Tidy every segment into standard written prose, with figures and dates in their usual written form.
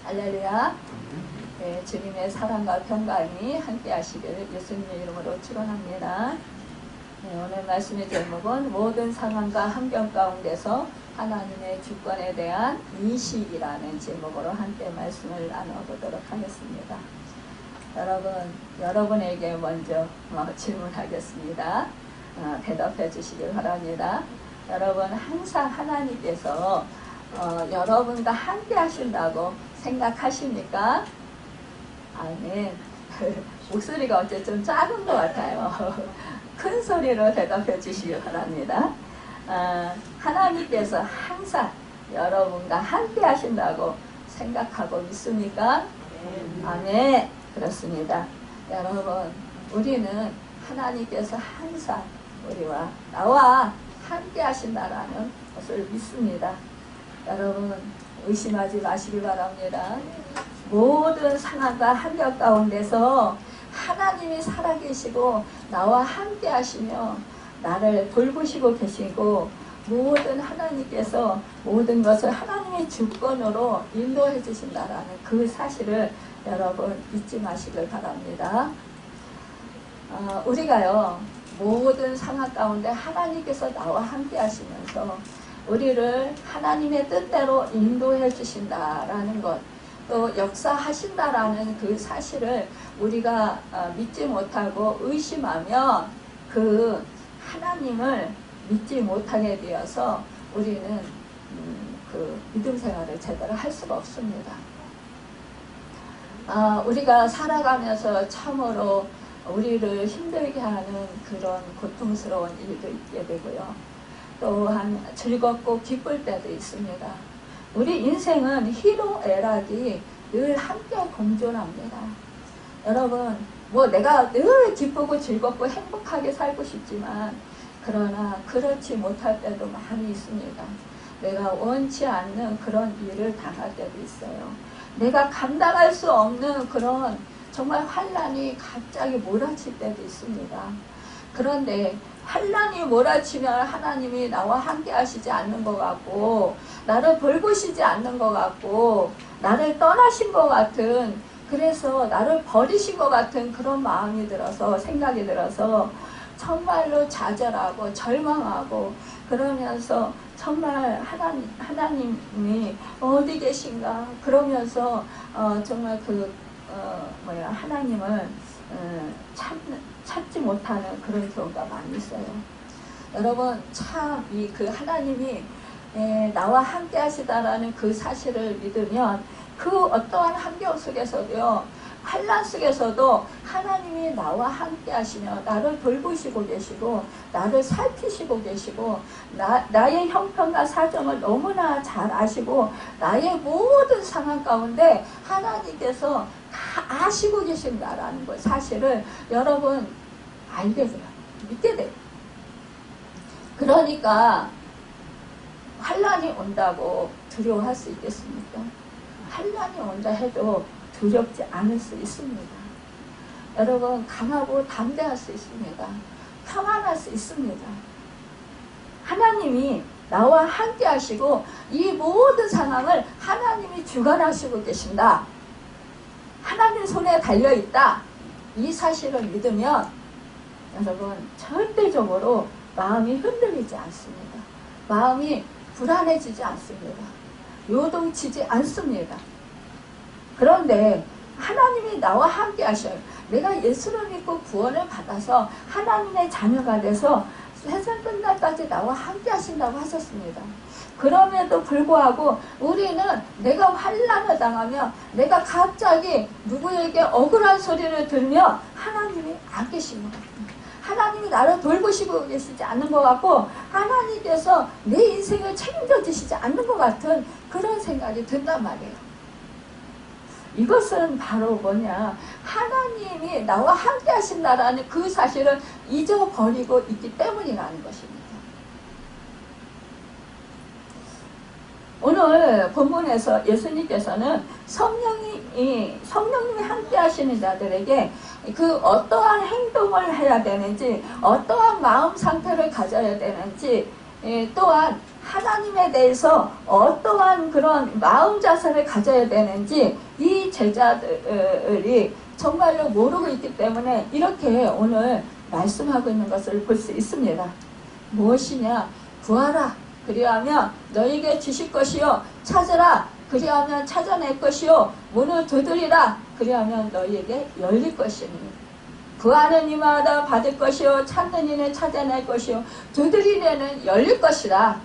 할렐루야. 네, 주님의 사랑과 평강이 함께 하시기를 예수님의 이름으로 축원합니다. 네, 오늘 말씀의 제목은 모든 상황과 환경 가운데서 하나님의 주권에 대한 인식이라는 제목으로 함께 말씀을 나눠보도록 하겠습니다. 여러분에게 먼저 질문하겠습니다. 대답해 주시길 바랍니다. 여러분, 항상 하나님께서 여러분과 함께 하신다고 생각하십니까? 아멘. 목소리가 어째 좀 작은 것 같아요. 큰 소리로 대답해 주시기 바랍니다. 하나님께서 항상 여러분과 함께 하신다고 생각하고 믿습니까? 아멘. 그렇습니다. 여러분, 우리는 하나님께서 항상 나와 함께 하신다라는 것을 믿습니다. 여러분, 의심하지 마시기 바랍니다. 모든 상황과 환경 가운데서 하나님이 살아계시고 나와 함께 하시며 나를 돌보시고 계시고 하나님께서 모든 것을 하나님의 주권으로 인도해 주신다라는 그 사실을 여러분 잊지 마시길 바랍니다. 우리가요, 모든 상황 가운데 하나님께서 나와 함께 하시면서 우리를 하나님의 뜻대로 인도해 주신다라는 것, 또 역사하신다라는 그 사실을 우리가 믿지 못하고 의심하면 그 하나님을 믿지 못하게 되어서 우리는 그 믿음 생활을 제대로 할 수가 없습니다. 우리가 살아가면서 참으로 우리를 힘들게 하는 그런 고통스러운 일도 있게 되고요. 또한 즐겁고 기쁠 때도 있습니다. 우리 인생은 희노애락이 늘 함께 공존합니다. 여러분, 내가 늘 기쁘고 즐겁고 행복하게 살고 싶지만 그러나 그렇지 못할 때도 많이 있습니다. 내가 원치 않는 그런 일을 당할 때도 있어요. 내가 감당할 수 없는 그런 정말 환난이 갑자기 몰아칠 때도 있습니다. 그런데 환난이 몰아치면 하나님이 나와 함께 하시지 않는 것 같고 나를 돌보시지 않는 것 같고 나를 떠나신 것 같은, 그래서 나를 버리신 것 같은 그런 생각이 들어서 정말로 좌절하고 절망하고 그러면서 정말 하나님이 어디 계신가 그러면서 정말 하나님을 찾지 못하는 그런 경우가 많이 있어요. 여러분, 참 그 하나님이 나와 함께 하시다라는 그 사실을 믿으면 그 어떠한 환경 속에서도요, 환난 속에서도 하나님이 나와 함께 하시며 나를 돌보시고 계시고 나를 살피시고 계시고 나의 형편과 사정을 너무나 잘 아시고 나의 모든 상황 가운데 하나님께서 다 아시고 계신다라는 것 사실을 여러분 알게 돼요. 믿게 돼요. 그러니까 환난이 온다고 두려워할 수 있겠습니까? 환난이 온다 해도 두렵지 않을 수 있습니다. 여러분, 강하고 담대할 수 있습니다. 평안할 수 있습니다. 하나님이 나와 함께 하시고 이 모든 상황을 하나님이 주관하시고 계신다. 하나님 손에 달려있다. 이 사실을 믿으면 여러분 절대적으로 마음이 흔들리지 않습니다. 마음이 불안해지지 않습니다. 요동치지 않습니다. 그런데 하나님이 나와 함께 하셔요. 내가 예수를 믿고 구원을 받아서 하나님의 자녀가 돼서 세상 끝날까지 나와 함께 하신다고 하셨습니다. 그럼에도 불구하고 우리는 내가 환난을 당하며 내가 갑자기 누구에게 억울한 소리를 들며 하나님이 안 계신 것 같습니다. 하나님이 나를 돌보시고 계시지 않는 것 같고 하나님께서 내 인생을 책임져 주시지 않는 것 같은 그런 생각이 든단 말이에요. 이것은 바로 하나님이 나와 함께 하신다라는 그 사실을 잊어버리고 있기 때문이라는 것입니다. 오늘 본문에서 예수님께서는 성령님이 함께 하시는 자들에게 그 어떠한 행동을 해야 되는지, 어떠한 마음 상태를 가져야 되는지, 또한 하나님에 대해서 어떠한 그런 마음 자세를 가져야 되는지 이 제자들이 정말로 모르고 있기 때문에 이렇게 오늘 말씀하고 있는 것을 볼 수 있습니다. 무엇이냐? 구하라. 그리하면 너희에게 주실 것이요. 찾으라. 그리하면 찾아낼 것이요. 문을 두드리라. 그리하면 너희에게 열릴 것이니. 구하는 이마다 받을 것이요. 찾는 이는 찾아낼 것이요. 두드리려는 열릴 것이라.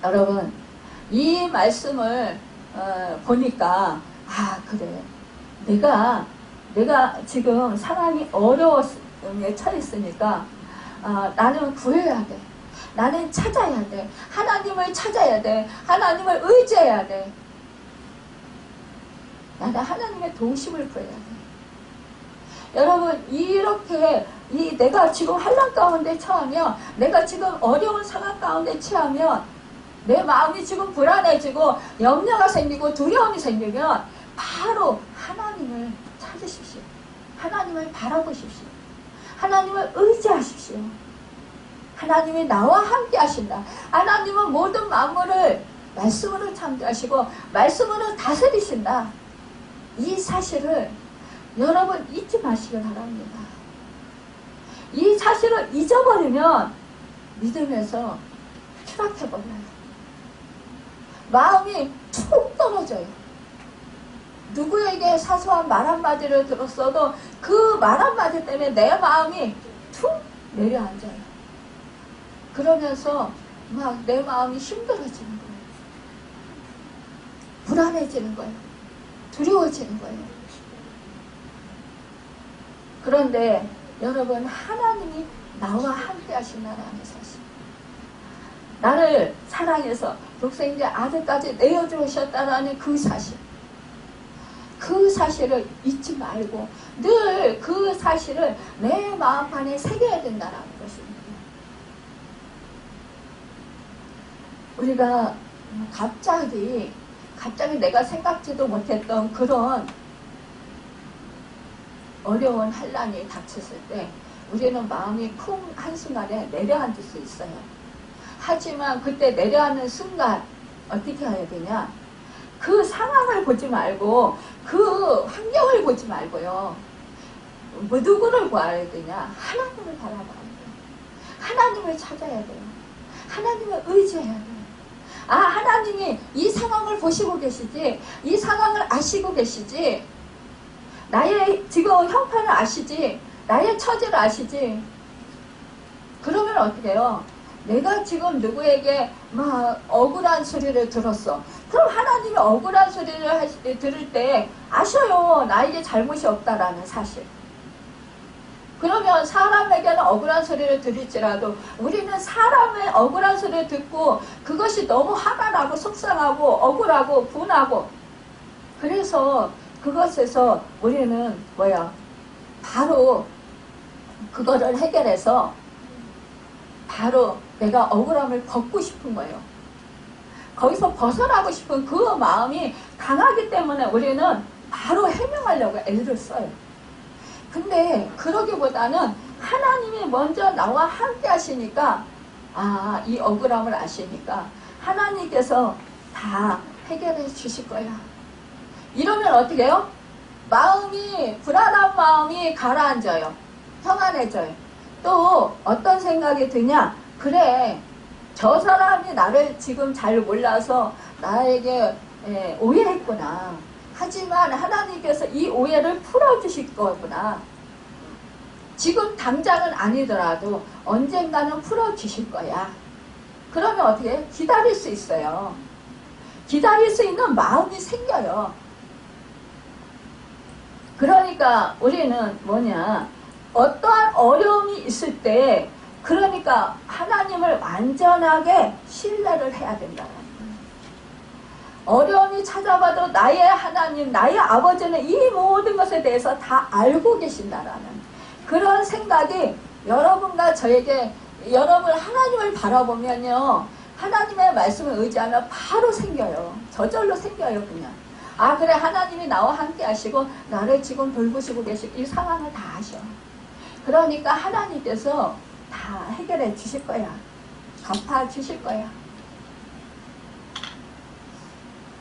여러분, 이 말씀을 보니까 그래. 내가 지금 상황이 어려움에 처했으니까 나는 구해야 돼. 나는 찾아야 돼. 하나님을 찾아야 돼. 하나님을 의지해야 돼. 나는 하나님의 도우심을 구해야 돼. 여러분, 이렇게 내가 지금 환난 가운데 처하면, 내가 지금 어려운 상황 가운데 처하면, 내 마음이 지금 불안해지고 염려가 생기고 두려움이 생기면 바로 하나님을 찾으십시오. 하나님을 바라보십시오. 하나님을 의지하십시오. 하나님이 나와 함께 하신다. 하나님은 모든 만물을 말씀으로 창조하시고 말씀으로 다스리신다. 이 사실을 여러분 잊지 마시길 바랍니다. 이 사실을 잊어버리면 믿음에서 추락해버려요. 마음이 툭 떨어져요. 누구에게 사소한 말 한마디를 들었어도 그 말 한마디 때문에 내 마음이 툭 내려앉아요. 그러면서 막 내 마음이 힘들어지는 거예요. 불안해지는 거예요. 두려워지는 거예요. 그런데 여러분, 하나님이 나와 함께 하신다라는 사실, 나를 사랑해서 독생자 아들까지 내어주셨다라는 그 사실, 그 사실을 잊지 말고 늘 그 사실을 내 마음판에 새겨야 된다는 것입니다. 우리가 갑자기 내가 생각지도 못했던 그런 어려운 환난이 닥쳤을 때 우리는 마음이 쿵 한순간에 내려앉을 수 있어요. 하지만 그때 내려앉는 순간 어떻게 해야 되냐? 그 상황을 보지 말고 그 환경을 보지 말고요. 누구를 구해야 되냐? 하나님을 바라봐야 돼요. 하나님을 찾아야 돼요. 하나님을 의지해야 돼요. 하나님이 이 상황을 보시고 계시지, 이 상황을 아시고 계시지, 나의 지금 형편을 아시지, 나의 처지를 아시지. 그러면 어떻게 해요? 내가 지금 누구에게 막 억울한 소리를 들었어. 그럼 하나님이 억울한 소리를 들을 때 아셔요. 나에게 잘못이 없다라는 사실. 그러면 사람에게는 억울한 소리를 들을지라도 우리는 사람의 억울한 소리를 듣고 그것이 너무 화가 나고 속상하고 억울하고 분하고, 그래서 그것에서 우리는 바로 그거를 해결해서 바로 내가 억울함을 벗고 싶은 거예요. 거기서 벗어나고 싶은 그 마음이 강하기 때문에 우리는 바로 해명하려고 애를 써요. 근데 그러기보다는 하나님이 먼저 나와 함께 하시니까, 이 억울함을 아시니까 하나님께서 다 해결해 주실 거야. 이러면 어떻게 해요? 마음이, 불안한 마음이 가라앉아요. 평안해져요. 또 어떤 생각이 드냐? 그래, 저 사람이 나를 지금 잘 몰라서 나에게 오해했구나. 하지만 하나님께서 이 오해를 풀어주실 거구나. 지금 당장은 아니더라도 언젠가는 풀어주실 거야. 그러면 어떻게 해? 기다릴 수 있어요. 기다릴 수 있는 마음이 생겨요. 그러니까 우리는 어떠한 어려움이 있을 때, 그러니까 하나님을 완전하게 신뢰를 해야 된다는 거예요. 어려움이 찾아와도 나의 하나님, 나의 아버지는 이 모든 것에 대해서 다 알고 계신다라는 그런 생각이 여러분과 저에게, 여러분 하나님을 바라보면요, 하나님의 말씀을 의지하면 바로 생겨요. 저절로 생겨요. 그냥 그래, 하나님이 나와 함께 하시고 나를 지금 돌보시고 계시고 이 상황을 다 아셔. 그러니까 하나님께서 다 해결해 주실 거야. 갚아주실 거야.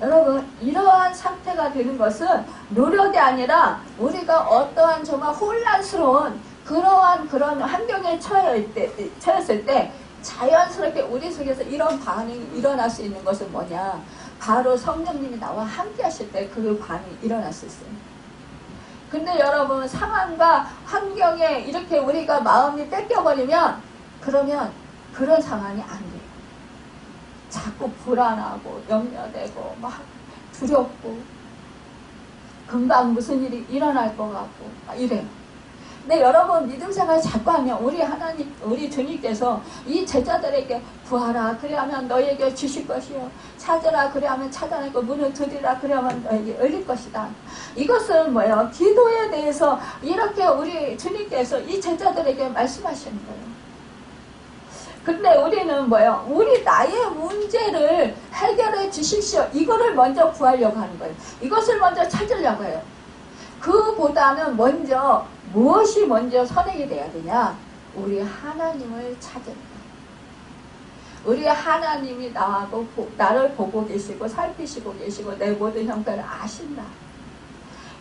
여러분, 이러한 상태가 되는 것은 노력이 아니라 우리가 어떠한 정말 혼란스러운 그런 환경에 처했을 때 자연스럽게 우리 속에서 이런 반응이 일어날 수 있는 것은 뭐냐? 바로 성령님이 나와 함께 하실 때 그 반응이 일어날 수 있어요. 근데 여러분, 상황과 환경에 이렇게 우리가 마음이 뺏겨버리면 그러면 그런 상황이 안 돼요. 자꾸 불안하고 염려되고 막 두렵고 금방 무슨 일이 일어날 것 같고 막 이래요. 근데 여러분, 믿음 생활 자꾸 하면 우리 하나님, 우리 주님께서 이 제자들에게 구하라 그래야만 너에게 주실 것이요, 찾으라 그래야만 찾아내고 문을 두드리라 그래야만 너에게 열릴 것이다. 이것은 뭐예요? 기도에 대해서 이렇게 우리 주님께서 이 제자들에게 말씀하시는 거예요. 근데 우리는 뭐예요? 우리 나의 문제를 해결해 주십시오. 이거를 먼저 구하려고 하는 거예요. 이것을 먼저 찾으려고 해요. 그보다는 먼저 무엇이 먼저 선행이 돼야 되냐? 우리 하나님을 찾는 거예요. 우리 하나님이 나를 보고 계시고 살피시고 계시고 내 모든 형편을 아신다.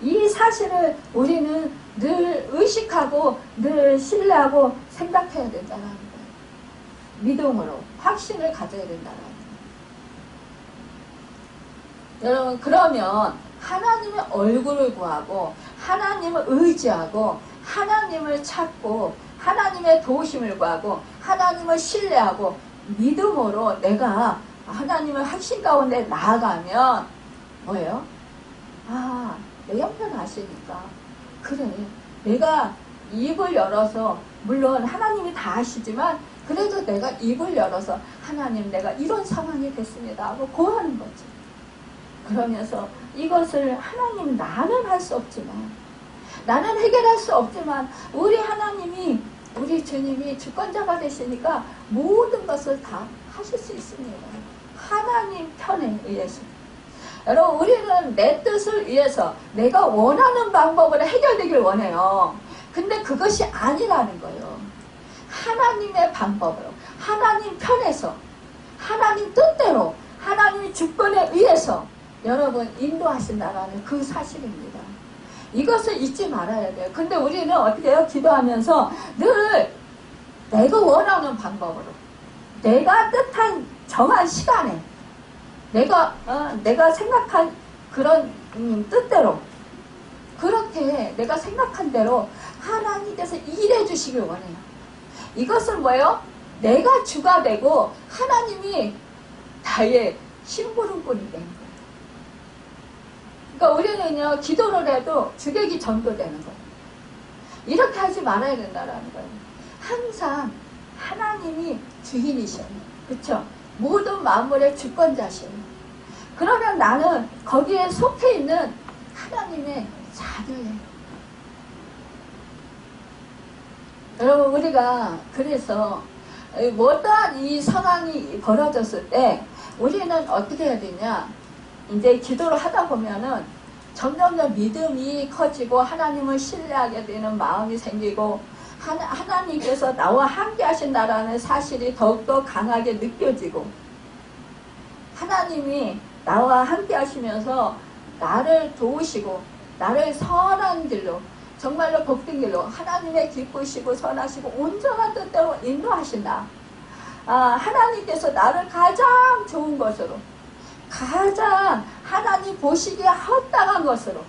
이 사실을 우리는 늘 의식하고 늘 신뢰하고 생각해야 된다는 거예요. 믿음으로 확신을 가져야 된다는 거예요. 여러분, 그러면 하나님의 얼굴을 구하고 하나님을 의지하고 하나님을 찾고 하나님의 도우심을 구하고 하나님을 신뢰하고 믿음으로 내가 하나님의 확신 가운데 나아가면 뭐예요? 아, 내 형편 아시니까 그래, 내가 입을 열어서, 물론 하나님이 다 아시지만 그래도 내가 입을 열어서 하나님, 내가 이런 상황이 됐습니다 하고 고하는 거지. 그러면서 이것을 하나님, 나는 할 수 없지만, 나는 해결할 수 없지만 우리 하나님이, 우리 주님이 주권자가 되시니까 모든 것을 다 하실 수 있습니다. 하나님 편에 의해서. 여러분, 우리는 내 뜻을 위해서 내가 원하는 방법으로 해결되길 원해요. 근데 그것이 아니라는 거예요. 하나님의 방법으로, 하나님 편에서, 하나님 뜻대로, 하나님의 주권에 의해서 여러분 인도하신다라는 그 사실입니다. 이것을 잊지 말아야 돼요. 근데 우리는 어떻게 해요? 기도하면서 늘 내가 원하는 방법으로, 내가 뜻한 정한 시간에, 내가 생각한 그런 뜻대로, 그렇게 내가 생각한 대로 하나님께서 일해 주시길 원해요. 이것은 뭐예요? 내가 주가 되고 하나님이 나의 심부름꾼이 되는 거예요. 그러니까 우리는요, 기도를 해도 주객이 전도되는 거예요. 이렇게 하지 말아야 된다는 거예요. 항상 하나님이 주인이셔요. 그렇죠? 모든 만물의 주권자시에요. 그러면 나는 거기에 속해 있는 하나님의 자녀예요. 여러분, 우리가 그래서 어떠한 이 상황이 벌어졌을 때 우리는 어떻게 해야 되냐? 이제 기도를 하다 보면은 점점점 믿음이 커지고 하나님을 신뢰하게 되는 마음이 생기고 하나님께서 나와 함께 하신다라는 사실이 더욱더 강하게 느껴지고, 하나님이 나와 함께 하시면서 나를 도우시고 나를 선한 길로, 정말로 복된 길로, 하나님의 기쁘시고 선하시고 온전한 뜻대로 인도하신다. 하나님께서 나를 가장 좋은 것으로, 가장 하나님 보시기에 합당한 것으로,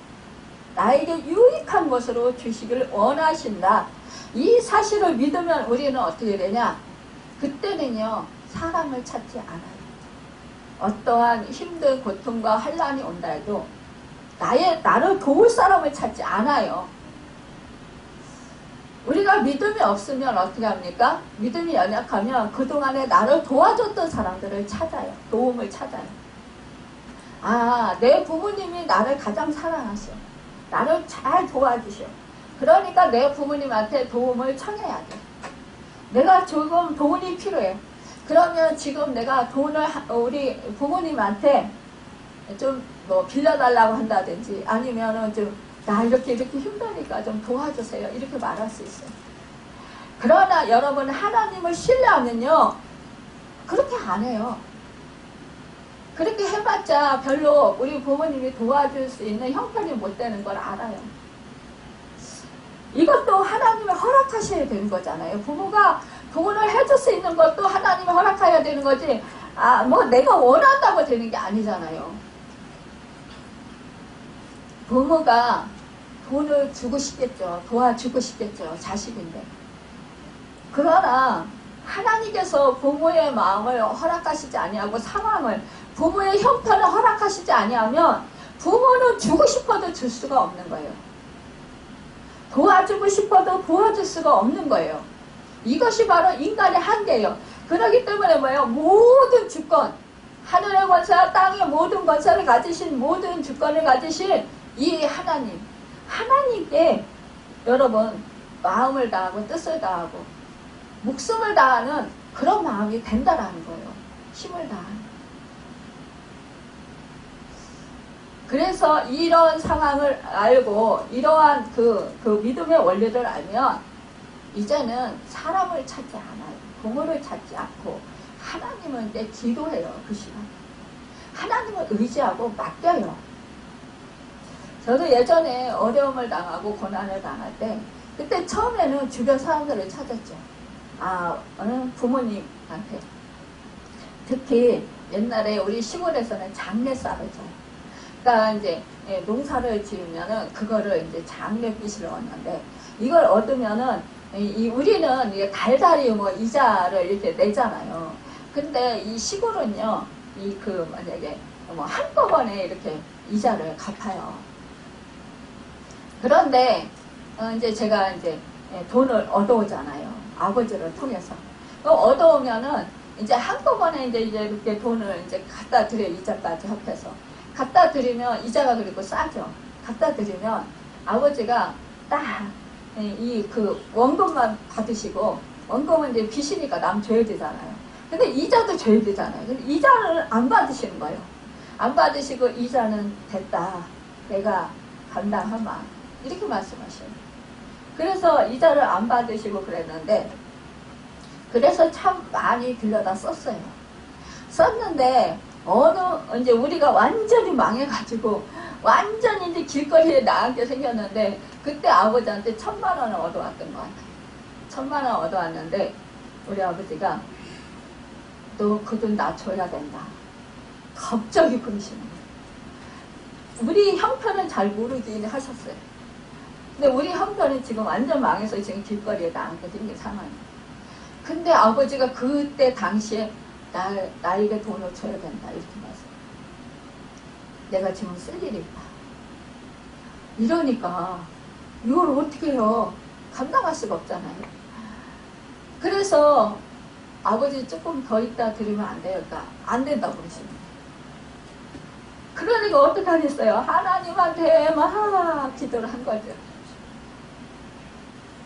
나에게 유익한 것으로 주시기를 원하신다. 이 사실을 믿으면 우리는 어떻게 되냐? 그때는요, 사람을 찾지 않아요. 어떠한 힘든 고통과 환난이 온다 해도 나를 도울 사람을 찾지 않아요. 우리가 믿음이 없으면 어떻게 합니까? 믿음이 연약하면 그동안에 나를 도와줬던 사람들을 찾아요. 도움을 찾아요. 내 부모님이 나를 가장 사랑하셔. 나를 잘 도와주셔. 그러니까 내 부모님한테 도움을 청해야 돼. 내가 조금 돈이 필요해. 그러면 지금 내가 돈을 우리 부모님한테 좀 뭐 빌려달라고 한다든지, 아니면은 좀 나 이렇게 힘드니까 좀 도와주세요, 이렇게 말할 수 있어요. 그러나 여러분, 하나님을 신뢰하면요, 그렇게 안 해요. 그렇게 해봤자 별로 우리 부모님이 도와줄 수 있는 형편이 못 되는 걸 알아요. 이것도 하나님이 허락하셔야 되는 거잖아요. 부모가 돈을 해줄 수 있는 것도 하나님이 허락해야 되는 거지, 뭐 내가 원한다고 되는 게 아니잖아요. 부모가 돈을 주고 싶겠죠. 도와주고 싶겠죠. 자식인데. 그러나 하나님께서 부모의 마음을 허락하시지 아니하고 상황을, 부모의 형편을 허락하시지 아니하면 부모는 주고 싶어도 줄 수가 없는 거예요. 도와주고 싶어도 도와줄 수가 없는 거예요. 이것이 바로 인간의 한계예요. 그렇기 때문에 뭐예요? 모든 주권, 하늘의 권세와 땅의 모든 권세를 가지신, 모든 주권을 가지신 이 하나님께 여러분 마음을 다하고 뜻을 다하고 목숨을 다하는 그런 마음이 된다라는 거예요. 힘을 다하는. 그래서 이런 상황을 알고 이러한 그 믿음의 원리를 알면 이제는 사람을 찾지 않아요. 부모를 찾지 않고 하나님은 이제 기도해요. 그 시간에 하나님을 의지하고 맡겨요. 저도 예전에 어려움을 당하고 고난을 당할 때 그때 처음에는 주변 사람들을 찾았죠. 부모님한테. 특히 옛날에 우리 시골에서는 장례쌀을 줘요. 그러니까 이제 농사를 지으면은 그거를 이제 장례빚을 얻는데, 이걸 얻으면은 우리는 이게 달달이 뭐 이자를 이렇게 내잖아요. 근데 이 시골은요, 만약에 뭐 한꺼번에 이렇게 이자를 갚아요. 그런데 이제 제가 이제 돈을 얻어오잖아요. 아버지를 통해서. 얻어오면은 이제 한꺼번에 이제 이렇게 돈을 이제 갖다 드려, 이자까지 합해서. 갖다 드리면 이자가 그리고 싸죠. 갖다 드리면 아버지가 딱 원금만 받으시고, 원금은 이제 빚이니까 남 줘야 되잖아요. 근데 이자도 줘야 되잖아요. 근데 이자를 안 받으시는 거예요. 안 받으시고 이자는 됐다, 내가 감당하마, 이렇게 말씀하셔요. 그래서 이자를 안 받으시고 그랬는데, 그래서 참 많이 빌려다 썼어요. 썼는데 이제 우리가 완전히 망해가지고 완전히 이제 길거리에 나가게 생겼는데, 그때 아버지한테 1,000만 원을 얻어왔던 것 같아요. 1,000만 원 얻어왔는데 우리 아버지가 너 그 돈 나 줘야 된다, 갑자기 그러시는 거예요. 우리 형편은 잘 모르긴 하셨어요. 근데 우리 형편은 지금 완전 망해서 지금 길거리에 나가게 생긴 상황이에요. 근데 아버지가 그때 당시에 나에게 돈을 줘야 된다, 이렇게 말씀. 내가 지금 쓸 일이 있다. 이러니까 이걸 어떻게 해요? 감당할 수가 없잖아요. 그래서 아버지 조금 더 있다 드리면 안 돼요? 그러니까 안 된다고 그러시는 거예요. 그러니까 어떻게 하겠어요? 하나님한테 막 기도를 한 거죠.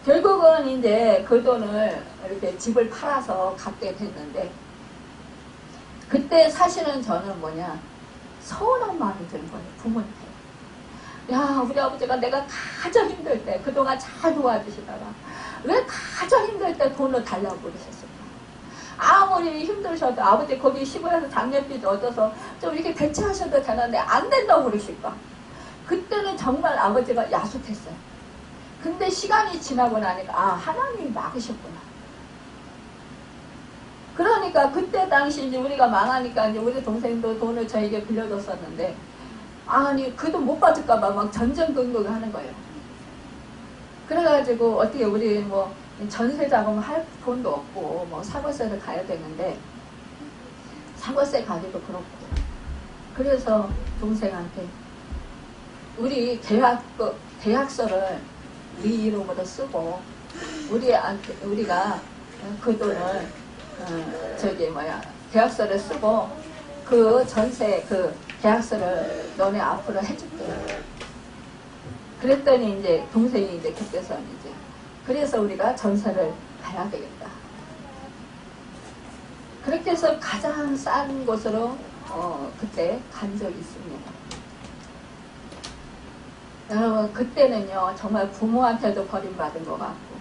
결국은 이제 그 돈을 이렇게 집을 팔아서 갚게 됐는데, 그때 사실은 저는 서운한 마음이 드는 거예요. 부모님한테. 야, 우리 아버지가 내가 가장 힘들 때 그동안 잘 도와주시다가 왜 가장 힘들 때 돈을 달라고 그러셨을까? 아무리 힘드셔도 아버지 거기 시골에서 장례빚 얻어서 좀 이렇게 대체하셔도 되는데 안 된다고 그러실까? 그때는 정말 아버지가 야속했어요. 근데 시간이 지나고 나니까 하나님이 막으셨구나. 그러니까 그때 당시 이제 우리가 망하니까 이제 우리 동생도 돈을 저에게 빌려줬었는데, 그 돈 못 받을까봐 막 전전긍긍 하는 거예요. 그래가지고 어떻게 우리 전세 자금 할 돈도 없고 사과세를 가야 되는데, 사과세 가기도 그렇고, 그래서 동생한테 우리 계약서를 네 이름으로 쓰고 우리가 그 돈을 계약서를 쓰고 그 전세 계약서를 너네 앞으로 해줄게. 그랬더니 이제 동생이 이제 그때서 이제 그래서 우리가 전세를 가야 되겠다. 그렇게 해서 가장 싼 곳으로 그때 간 적이 있습니다. 여러분, 그때는요 정말 부모한테도 버림받은 것 같고,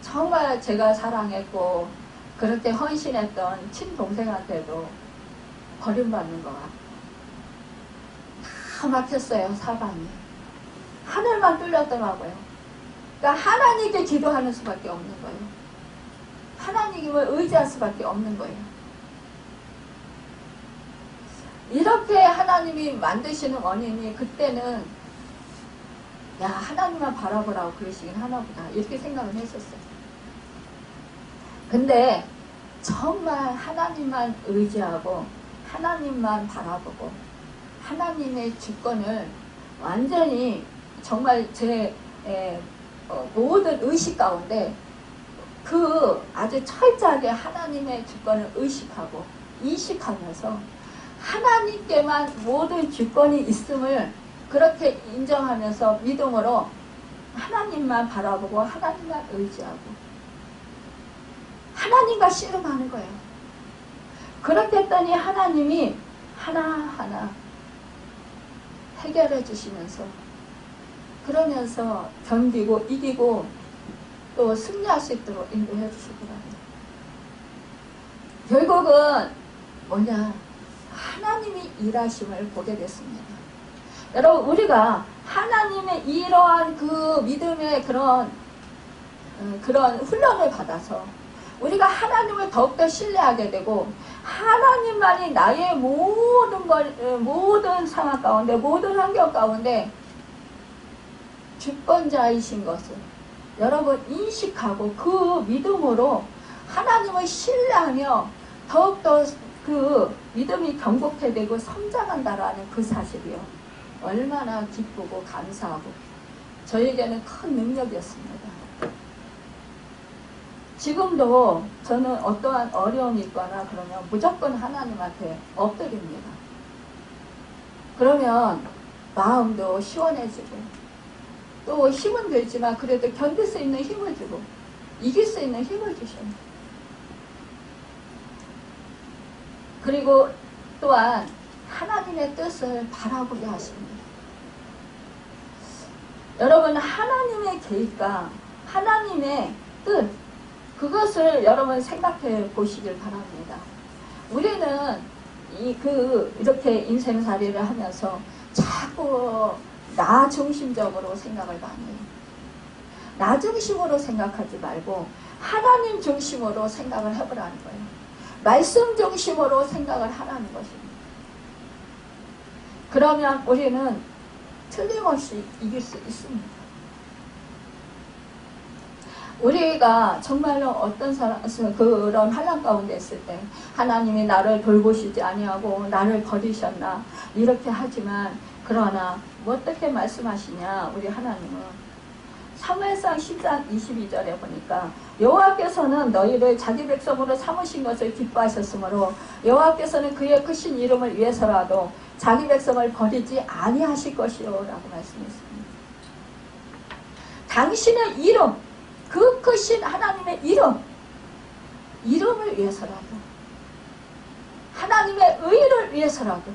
정말 제가 사랑했고 그렇게 헌신했던 친동생한테도 버림받는 것 같고 다 막혔어요. 사방이. 하늘만 뚫렸더라고요. 그러니까 하나님께 기도하는 수밖에 없는 거예요. 하나님을 의지할 수밖에 없는 거예요. 이렇게 하나님이 만드시는 원인이 그때는 야 하나님만 바라보라고 그러시긴 하나보다 이렇게 생각을 했었어요. 근데 정말 하나님만 의지하고 하나님만 바라보고 하나님의 주권을 완전히 정말 제 모든 의식 가운데 그 아주 철저하게 하나님의 주권을 의식하고 인식하면서 하나님께만 모든 주권이 있음을 그렇게 인정하면서 믿음으로 하나님만 바라보고 하나님만 의지하고 하나님과 씨름하는 거예요. 그렇게 했더니 하나님이 하나하나 해결해 주시면서 그러면서 견디고 이기고 또 승리할 수 있도록 인도해 주시더라고요. 결국은 뭐냐? 하나님이 일하심을 보게 됐습니다. 여러분 우리가 하나님의 이러한 그 믿음의 그런 훈련을 받아서 우리가 하나님을 더욱더 신뢰하게 되고 하나님만이 나의 모든 상황 가운데 모든 환경 가운데 주권자이신 것을 여러분 인식하고 그 믿음으로 하나님을 신뢰하며 더욱더 그 믿음이 경복해되고 성장한다라는 그 사실이요. 얼마나 기쁘고 감사하고 저에게는 큰 능력이었습니다. 지금도 저는 어떠한 어려움이 있거나 그러면 무조건 하나님한테 엎드립니다. 그러면 마음도 시원해지고 또 힘은 들지만 그래도 견딜 수 있는 힘을 주고 이길 수 있는 힘을 주셔요. 그리고 또한 하나님의 뜻을 바라보게 하십니다. 여러분 하나님의 계획과 하나님의 뜻 그것을 여러분 생각해 보시길 바랍니다. 우리는 이렇게 인생살이를 하면서 자꾸 나 중심적으로 생각을 많이 해요. 나 중심으로 생각하지 말고 하나님 중심으로 생각을 해보라는 거예요. 말씀 중심으로 생각을 하라는 것입니다. 그러면 우리는 틀림없이 이길 수 있습니다. 우리가 정말로 어떤 그런 환난 가운데 있을 때 하나님이 나를 돌보시지 아니하고 나를 버리셨나 이렇게 하지만 그러나 어떻게 말씀하시냐 우리 하나님은 사무엘상 10장 22절에 보니까 여호와께서는 너희를 자기 백성으로 삼으신 것을 기뻐하셨으므로 여호와께서는 그의 크신 이름을 위해서라도 자기 백성을 버리지 아니하실 것이요 라고 말씀했습니다. 당신의 이름 그 크신 하나님의 이름을 위해서라도 하나님의 의를 위해서라도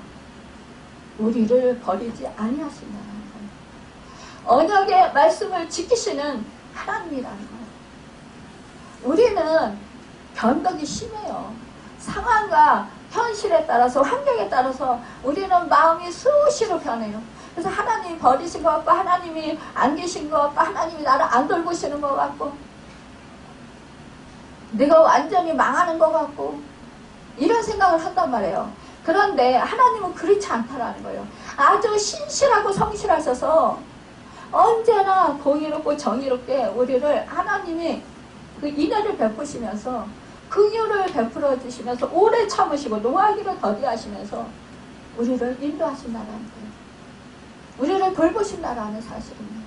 우리를 버리지 아니하신다는 거예요. 언약의 말씀을 지키시는 하나님이라는 거예요. 우리는 변덕이 심해요. 상황과 현실에 따라서 환경에 따라서 우리는 마음이 수시로 변해요. 그래서 하나님이 버리신 것 같고 하나님이 안 계신 것 같고 하나님이 나를 안 돌보시는 것 같고 내가 완전히 망하는 것 같고 이런 생각을 한단 말이에요. 그런데 하나님은 그렇지 않다라는 거예요. 아주 신실하고 성실하셔서 언제나 공의롭고 정의롭게 우리를 하나님이 그 인애를 베푸시면서 긍휼을 베풀어 주시면서 오래 참으시고 노하기를 더디하시면서 우리를 인도하신다는 거예요. 우리를 돌보신다라는 사실입니다.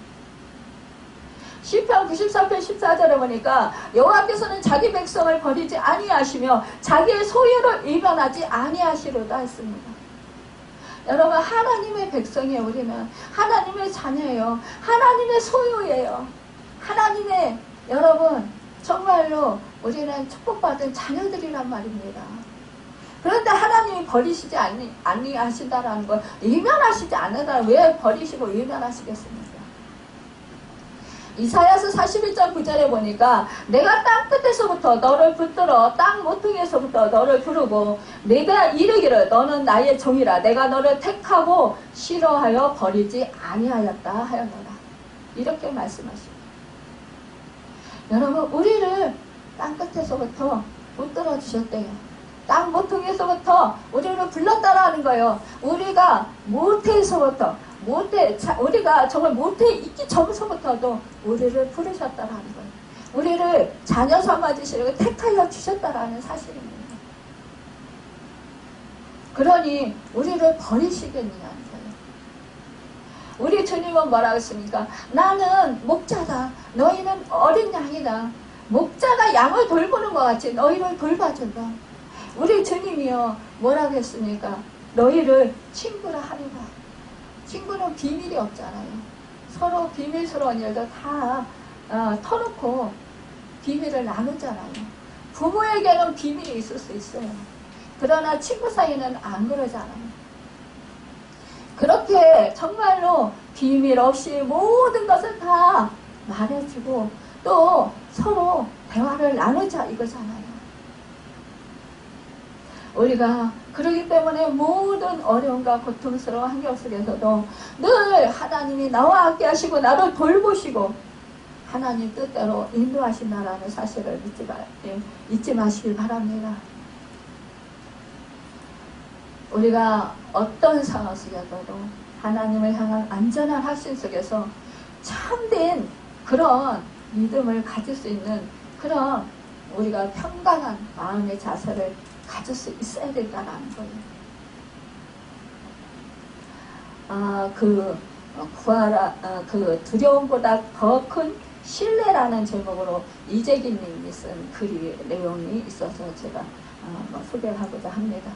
시편 94편 14절에 보니까 여호와께서는 자기 백성을 버리지 아니하시며 자기의 소유를 일변하지 아니하시로다 했습니다. 여러분 하나님의 백성이에요. 우리는 하나님의 자녀예요. 하나님의 소유예요. 하나님의 여러분 정말로 우리는 축복받은 자녀들이란 말입니다. 그런데 하나님이 버리시지 아니하신다라는 걸 일면하시지 않는다. 왜 버리시고 일면하시겠습니까? 이사야서 41장 9절에 보니까 내가 땅 끝에서부터 너를 붙들어 땅 모퉁이에서부터 너를 부르고 내가 이르기를 너는 나의 종이라 내가 너를 택하고 싫어하여 버리지 아니하였다 하였노라. 이렇게 말씀하십니다. 여러분, 우리를 땅 끝에서부터 붙들어 주셨대요. 땅 모퉁이에서부터 우리를 불렀다라는 거예요. 우리가 모태에서부터 우리가 정말 모태에 있기 전서부터도 우리를 부르셨다라는 거예요. 우리를 자녀 삼아주시려고 택하여 주셨다라는 사실입니다. 그러니 우리를 버리시겠느냐는 거예요. 우리 주님은 뭐라고 했습니까? 나는 목자다. 너희는 어린 양이다. 목자가 양을 돌보는 것 같이 너희를 돌봐준다. 우리 주님이요 뭐라고 했습니까? 너희를 친구라 하리라. 친구는 비밀이 없잖아요. 서로 비밀스러운 일도 다 터놓고 비밀을 나누잖아요. 부모에게는 비밀이 있을 수 있어요. 그러나 친구 사이는 안 그러잖아요. 그렇게 정말로 비밀 없이 모든 것을 다 말해주고 또 서로 대화를 나누자 이거잖아요. 우리가 그러기 때문에 모든 어려움과 고통스러운 환경 속에서도 늘 하나님이 나와 함께 하시고 나를 돌보시고 하나님 뜻대로 인도하신다라는 사실을 잊지 마시길 바랍니다. 우리가 어떤 상황 속에서도 하나님을 향한 안전한 확신 속에서 참된 그런 믿음을 가질 수 있는 그런 우리가 평강한 마음의 자세를 가질 수 있어야 된다는 거예요. 두려움보다 더 큰 신뢰라는 제목으로 이재기님이 쓴 글이 내용이 있어서 제가 소개를 하고자 합니다.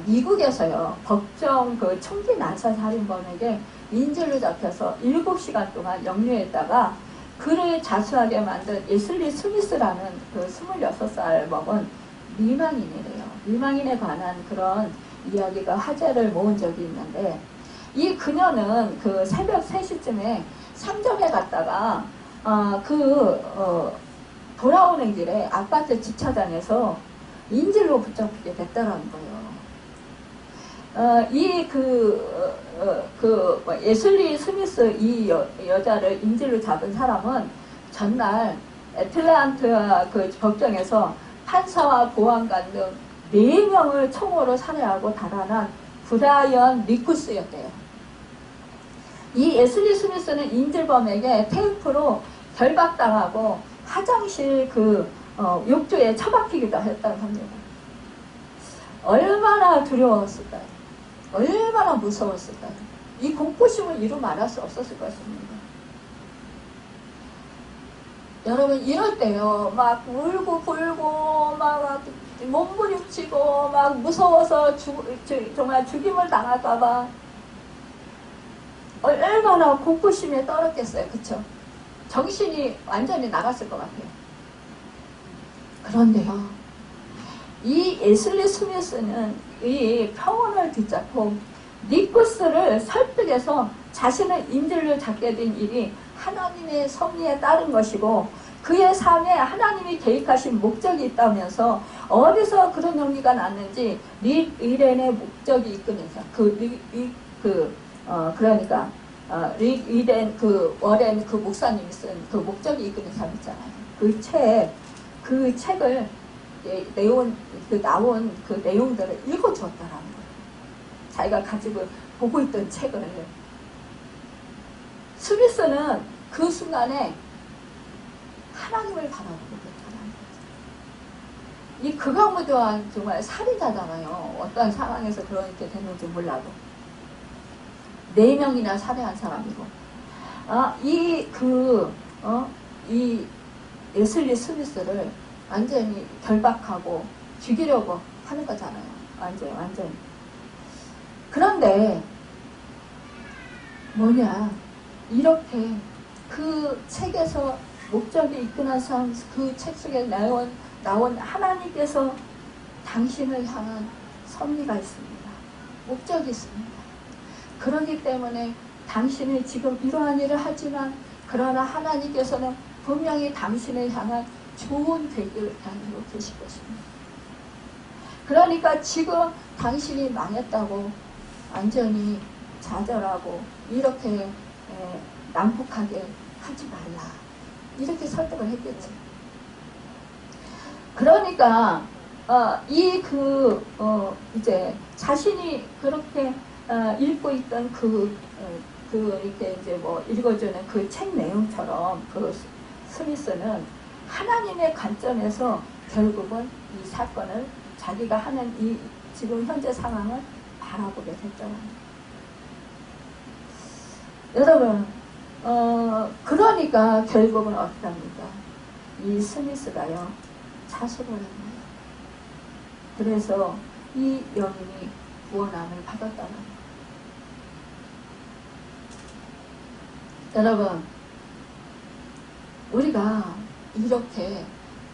미국에서요 법정 총기 난사 살인범에게 인질로 잡혀서 7시간 동안 역류했다가 그를 자수하게 만든 예슬리 스미스라는 26살 먹은 미망인이래요. 미망인에 관한 그런 이야기가 화제를 모은 적이 있는데 이 그녀는 새벽 3시쯤에 상점에 갔다가 돌아오는 길에 아파트 주차장에서 인질로 붙잡히게 됐다라는 거예요. 예슬리 스미스 이 여자를 인질로 잡은 사람은 전날 애틀랜타 법정에서 판사와 보안관 등 4명을 총으로 살해하고 달아난 브라이언 리쿠스였대요. 이 예슬리 스미스는 인질범에게 테이프로 결박당하고 화장실 욕조에 처박히기도 했다고 합니다. 얼마나 두려웠을까요? 얼마나 무서웠을까요? 이 공포심을 이루 말할 수 없었을 것입니다. 여러분 이럴 때요 막 울고 불고 막 몸부림치고 막 무서워서 정말 죽임을 당할까봐 얼마나 공포심에 떨었겠어요. 그쵸? 정신이 완전히 나갔을 것 같아요. 그런데요 이 예슬리 스미스는 이 평언을 붙잡고 니쿠스를 설득해서 자신을 인질로 잡게 된 일이 하나님의 섭리에 따른 것이고 그의 삶에 하나님이 계획하신 목적이 있다면서 어디서 그런 용기가 났는지 릭 이렌의 목적이 이끄는 사람 그러니까 릭 이렌 워렌 목사님이 쓴 목적이 이끄는 사람 있잖아요. 그 책을 나온 내용들을 읽어주었다라는 거예요. 자기가 가지고 보고 있던 책을. 스미스는 그 순간에 하나님을 바라보고 있다는 거죠. 이 극악무도한 정말 살인자잖아요. 어떠한 상황에서 그렇게 됐는지 몰라도 4명이나 살해한 사람이고 이 예슬리 스미스를 완전히 결박하고 죽이려고 하는 거잖아요. 완전히. 그런데 이렇게 그 책에서 목적이 이끈한 사람, 그 책 속에 나온 하나님께서 당신을 향한 섭리가 있습니다. 목적이 있습니다. 그렇기 때문에 당신이 지금 이러한 일을 하지만 그러나 하나님께서는 분명히 당신을 향한 좋은 계획을 가지고 계실 것입니다. 그러니까 지금 당신이 망했다고 완전히 좌절하고 이렇게 난폭하게 하지 말라. 이렇게 설득을 했겠지. 그러니까 이제 자신이 그렇게 읽고 있던 이렇게 이제 뭐 읽어주는 그 책 내용처럼 그 스미스는 하나님의 관점에서 결국은 이 사건을 자기가 하는 이 지금 현재 상황을 바라보게 됐잖아요. 여러분, 그러니까 결국은 어떡합니까? 이 스미스가요, 자수를 했나요? 그래서 이 여인이 구원함을 받았다는 거예요. 여러분, 우리가 이렇게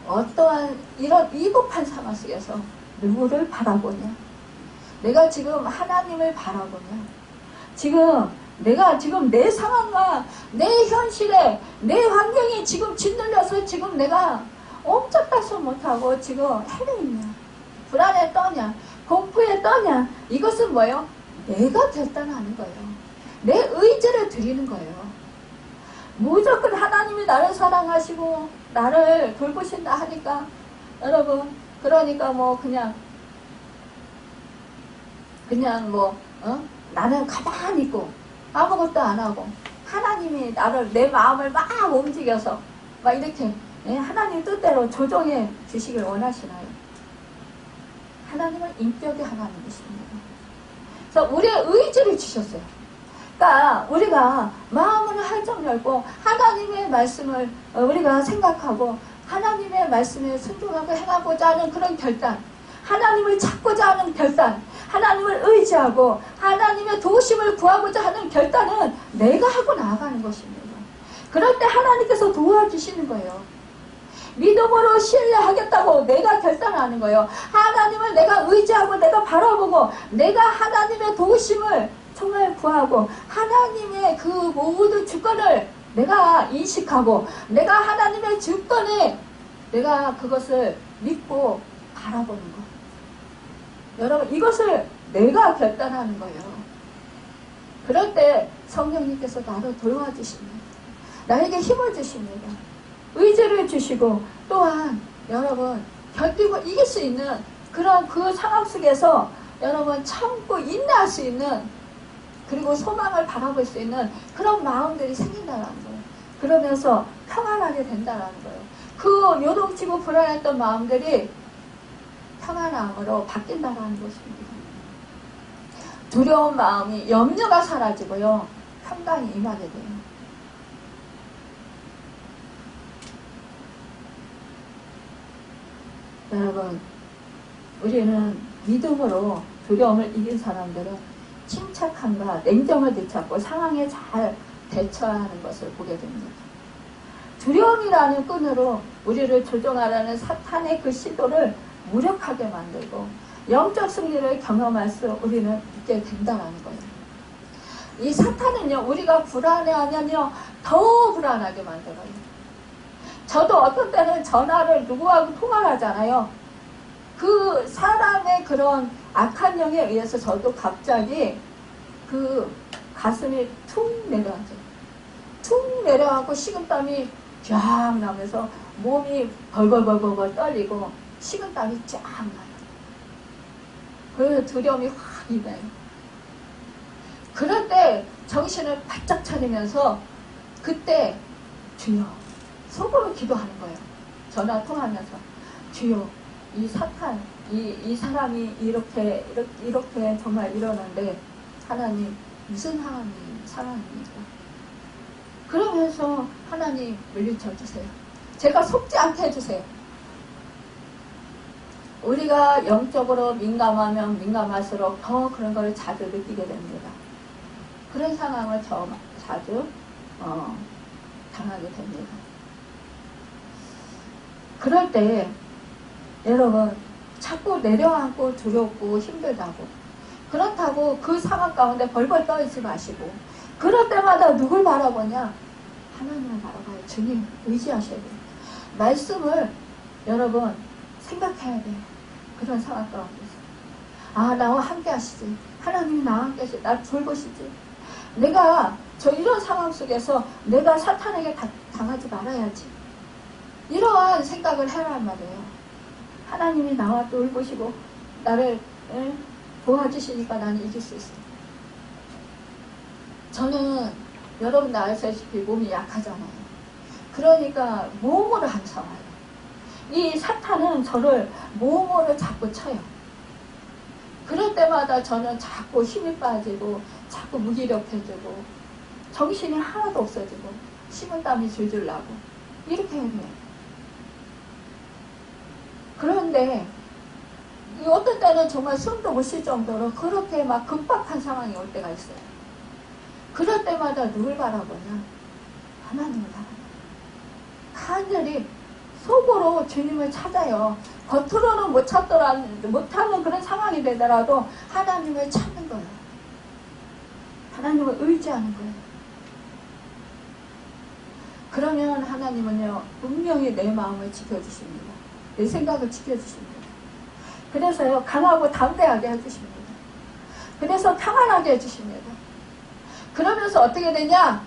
어떠한 이런 위급한 상황 속에서 누구를 바라보냐? 내가 지금 하나님을 바라보냐? 내가 지금 내 상황과 내 현실에 내 환경이 지금 짓눌려서 지금 내가 옴짝달싹 못하고 지금 헤매있냐? 불안에 떠냐? 공포에 떠냐? 이것은 뭐예요? 내가 결단하는 거예요. 내 의지를 드리는 거예요. 무조건 하나님이 나를 사랑하시고 나를 돌보신다 하니까 여러분, 그러니까 뭐 그냥 나는 가만히 있고 아무것도 안 하고 하나님이 내 마음을 막 움직여서 막 이렇게 하나님 뜻대로 조정해 주시길 원하시나요? 하나님은 인격의 하나님이십니다. 그래서 우리의 의지를 주셨어요. 그러니까 우리가 마음을 활짝 열고 하나님의 말씀을 우리가 생각하고 하나님의 말씀에 순종하고 행하고자 하는 그런 결단, 하나님을 찾고자 하는 결단, 하나님을 의지하고 하나님의 도우심을 구하고자 하는 결단은 내가 하고 나아가는 것입니다. 그럴 때 하나님께서 도와주시는 거예요. 믿음으로 신뢰하겠다고 내가 결단하는 거예요. 하나님을 내가 의지하고 내가 바라보고 내가 하나님의 도우심을 정말 구하고 하나님의 그 모든 주권을 내가 인식하고 내가 하나님의 주권에 내가 그것을 믿고 바라보는 것. 여러분, 이것을 내가 결단하는 거예요. 그럴 때 성령님께서 나를 도와주십니다. 나에게 힘을 주십니다. 의지를 주시고 또한 여러분 견디고 이길 수 있는 그런 그 상황 속에서 여러분 참고 인내할 수 있는 그리고 소망을 바라볼 수 있는 그런 마음들이 생긴다는 거예요. 그러면서 평안하게 된다는 거예요. 그 요동치고 불안했던 마음들이 평안함으로 바뀐다는 것입니다. 두려운 마음이 염려가 사라지고요. 평강이 임하게 돼요. 여러분, 우리는 믿음으로 두려움을 이긴 사람들은 침착함과 냉정을 되찾고 상황에 잘 대처하는 것을 보게 됩니다. 두려움이라는 끈으로 우리를 조종하라는 사탄의 그 시도를 무력하게 만들고 영적 승리를 경험할 수 우리는 있게 된다는 거예요. 이 사탄은요, 우리가 불안해하면요 더 불안하게 만들어요. 저도 어떤 때는 전화를 누구하고 통화를 하잖아요. 그 사람의 그런 악한 영에 의해서 저도 갑자기 그 가슴이 툭 내려앉아요. 툭 내려앉고 식은땀이 쫙 나면서 몸이 벌벌벌벌 떨리고 식은땀이 쫙 나요. 그래서 두려움이 확 임해요. 그럴 때 정신을 바짝 차리면서 그때 주여 속으로 기도하는 거예요. 전화 통하면서 주여 이 사탄 이 사람이 이렇게 정말 이러는데 하나님 무슨 상황입니까? 그러면서 하나님 물리쳐 주세요. 제가 속지 않게 해주세요. 우리가 영적으로 민감하면 민감할수록 더 그런 걸 자주 느끼게 됩니다. 그런 상황을 자주 당하게 됩니다. 그럴 때 여러분 자꾸 내려앉고 두렵고 힘들다고 그렇다고 그 상황 가운데 벌벌 떨지 마시고 그럴 때마다 누굴 바라보냐? 하나님을 바라봐요. 주님 의지하셔야 돼요. 말씀을 여러분 생각해야 돼요. 그런 상황 가운데서 아 나와 함께 하시지. 하나님이 나와 함께 하시지. 날 돌보시지. 내가 저 이런 상황 속에서 내가 사탄에게 당하지 말아야지. 이러한 생각을 해란 말이에요. 하나님이 나와 돌보시고 나를 도와주시니까 나는 이길 수 있어요. 저는 여러분들 아시다시피 몸이 약하잖아요. 그러니까 몸으로 항상해요. 이 사탄은 저를 몸으로 자꾸 쳐요. 그럴 때마다 저는 자꾸 힘이 빠지고 자꾸 무기력해지고 정신이 하나도 없어지고 식은땀이 줄줄 나고 이렇게 해요. 그런데 어떤 때는 정말 숨도 못 쉴 정도로 그렇게 막 급박한 상황이 올 때가 있어요. 그럴 때마다 누굴 바라보냐? 하나님을 바라봐요. 간절히 속으로 주님을 찾아요. 겉으로는 못하는 그런 상황이 되더라도 하나님을 찾는 거예요. 하나님을 의지하는 거예요. 그러면 하나님은요, 분명히 내 마음을 지켜주십니다. 내 생각을 지켜주십니다. 그래서요, 강하고 담대하게 해주십니다. 그래서 평안하게 해주십니다. 그러면서 어떻게 되냐?